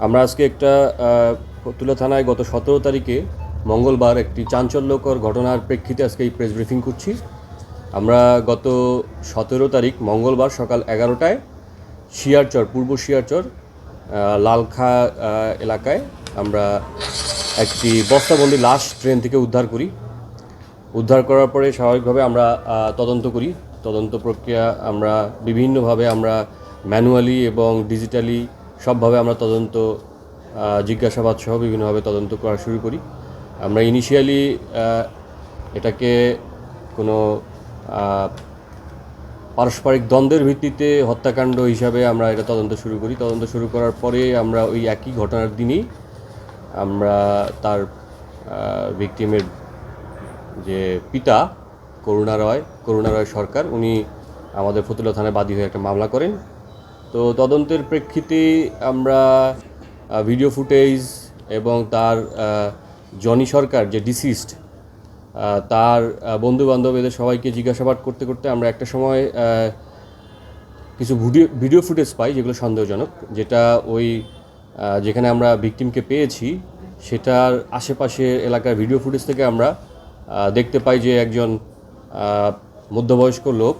আমরা আজকে একটা ফতুল্লা থানায় গত 17 তারিখে মঙ্গলবার একটি চাঞ্চল্যকর ঘটনার প্রেক্ষিতে আজকে এই প্রেস ব্রিফিং করছি। আমরা গত 17 তারিখ মঙ্গলবার সকাল 11টায় শিয়ারচর, পূর্ব শিয়ারচর লালখা এলাকায় আমরা একটি বস্তাবন্দি লাশ ট্রেন থেকে উদ্ধার করার পরে স্বাভাবিকভাবে আমরা তদন্ত করি। তদন্ত প্রক্রিয়া আমরা বিভিন্নভাবে আমরা ম্যানুয়ালি এবং ডিজিটালি সবভাবে আমরা তদন্ত জিজ্ঞাসাবাদ সহ বিভিন্নভাবে তদন্ত করা শুরু করি। আমরা ইনিশিয়ালি এটাকে কোনো পারস্পরিক দ্বন্দ্বের ভিত্তিতে হত্যাকাণ্ড হিসাবে আমরা এটা তদন্ত শুরু করি। তদন্ত শুরু করার পরে আমরা ওই একই ঘটনার দিনই আমরা তার ভিকটিমের যে পিতা করুণা রয় সরকার, উনি আমাদের ফতুল্লা থানায় বাদী হয়ে একটা মামলা করেন। তো তদন্তের প্রেক্ষিতে আমরা ভিডিও ফুটেজ এবং তার জনি সরকার যে ডিসিস্ট, তার বন্ধুবান্ধব এদের সবাইকে জিজ্ঞাসাবাদ করতে করতে আমরা একটা সময় কিছু ভিডিও ফুটেজ পাই যেগুলো সন্দেহজনক, যেটা ওই যেখানে আমরা ভিকটিমকে পেয়েছি সেটার আশেপাশে এলাকার ভিডিও ফুটেজ থেকে আমরা দেখতে পাই যে একজন মধ্যবয়স্ক লোক,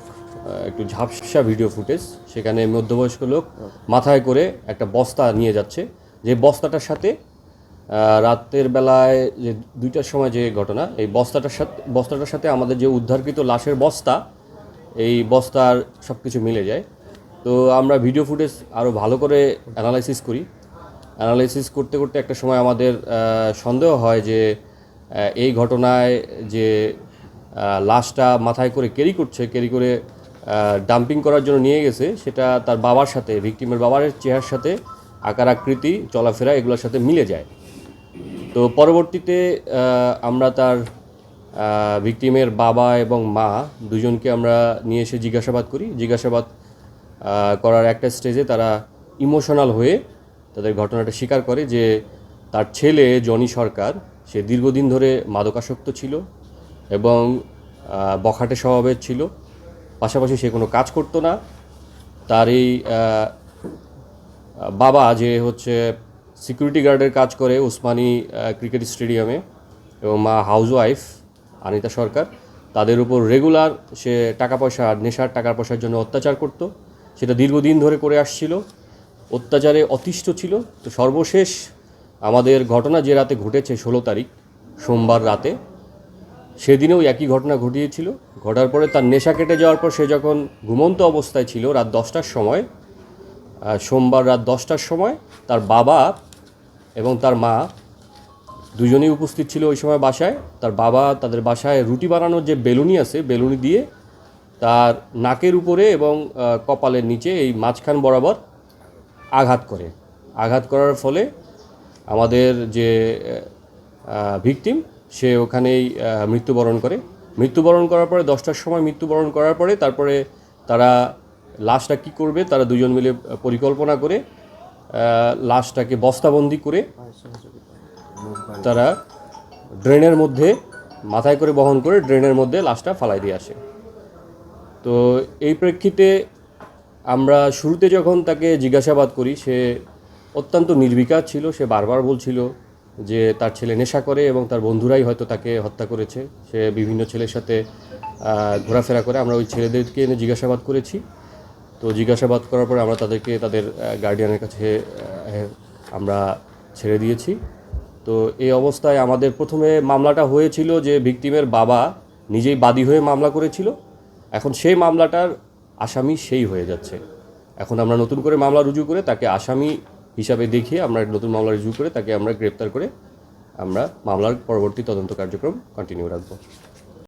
একটু ঝাপসা ভিডিও ফুটেজ, সেখানে মধ্যবয়স্ক লোক মাথায় করে একটা বস্তা নিয়ে যাচ্ছে। যে বস্তাটার সাথে রাতের বেলায় যে 2টার সময় যে ঘটনা, এই বস্তাটার সাথে আমাদের যে উদ্ধারকৃত লাশের বস্তা, এই বস্তার সব কিছু মিলে যায়। তো আমরা ভিডিও ফুটেজ আরও ভালো করে অ্যানালাইসিস করতে করতে একটা সময় আমাদের সন্দেহ হয় যে এই ঘটনায় যে লাশটা মাথায় করে ক্যারি করে ডাম্পিং করার জন্য নিয়ে গেছে, সেটা তার বাবার সাথে, ভিকটিমের বাবার চেহারার সাথে আকার আকৃতি চলাফেরা এগুলোর সাথে মিলে যায়। তো পরবর্তীতে আমরা তার ভিকটিমের বাবা এবং মা দুজনকে আমরা নিয়ে এসে জিজ্ঞাসাবাদ করার একটা স্টেজে তারা ইমোশনাল হয়ে তাদের ঘটনাটা স্বীকার করে যে তার ছেলে জনি সরকার, সে দীর্ঘদিন ধরে মাদকাসক্ত ছিল এবং বখাটে স্বভাবের ছিল। পাশাপাশি সে কোনো কাজ করতো না। তার এই বাবা যে হচ্ছে সিকিউরিটি গার্ডের কাজ করে উসমানী ক্রিকেট স্টেডিয়ামে, এবং মা হাউসওয়াইফ আনিতা সরকার, তাদের উপর রেগুলার সে নেশার টাকা পয়সার জন্য অত্যাচার করত। সেটা দীর্ঘদিন ধরে করে আসছিল, অত্যাচারে অতিষ্ঠ ছিল। তো সর্বশেষ আমাদের ঘটনা যে রাতে ঘটেছে 16 তারিখ সোমবার রাতে, সেদিনেও একই ঘটনা ঘটার পরে তার নেশা কেটে যাওয়ার পর সে যখন ঘুমন্ত অবস্থায় ছিল রাত 10টার সময়, সোমবার রাত 10টার সময় তার বাবা এবং তার মা দুজনেই উপস্থিত ছিল ওই সময় বাসায়। তার বাবা তাদের বাসায় রুটি বানানোর যে বেলুনি আছে, বেলুনি দিয়ে তার নাকের উপরে এবং কপালের নিচে এই মাঝখান বরাবর আঘাত করার ফলে আমাদের যে ভিকটিম সে ওখানেই মৃত্যুবরণ করার পরে 10টার সময় মৃত্যুবরণ করার পরে তারপরে তারা লাশটা কী করবে, তারা দুজন মিলে পরিকল্পনা করে লাশটাকে বস্তাবন্দি করে তারা ড্রেনের মধ্যে মাথায় করে বহন করে ড্রেনের মধ্যে লাশটা ফালাই দিয়ে আসে। তো এই প্রেক্ষিতে আমরা শুরুতে যখন তাকে জিজ্ঞাসাবাদ করি, সে অত্যন্ত নির্বিকার ছিল। সে বারবার বলছিল যে তার ছেলে নেশা করে এবং তার বন্ধুরাই হয়তো তাকে হত্যা করেছে। সে বিভিন্ন ছেলের সাথে ঘোরাফেরা করে। আমরা ওই ছেলেদেরকে এনে জিজ্ঞাসাবাদ করেছি। তো জিজ্ঞাসাবাদ করার পরে আমরা তাদেরকে তাদের গার্ডিয়ানের কাছে আমরা ছেড়ে দিয়েছি। তো এই অবস্থায় আমাদের প্রথমে মামলাটা হয়েছিল যে ভিকটিমের বাবা নিজেই বাদী হয়ে মামলা করেছিল। এখন সেই মামলাটার আসামি সেই হয়ে যাচ্ছে। এখন আমরা নতুন করে মামলা রুজু করে তাকে আসামি হিসাবে দেখিয়ে আমরা নতুন মামলা রুজু করে তাকে আমরা গ্রেপ্তার করে আমরা মামলার পরবর্তী তদন্ত কার্যক্রম কন্টিনিউ রাখব।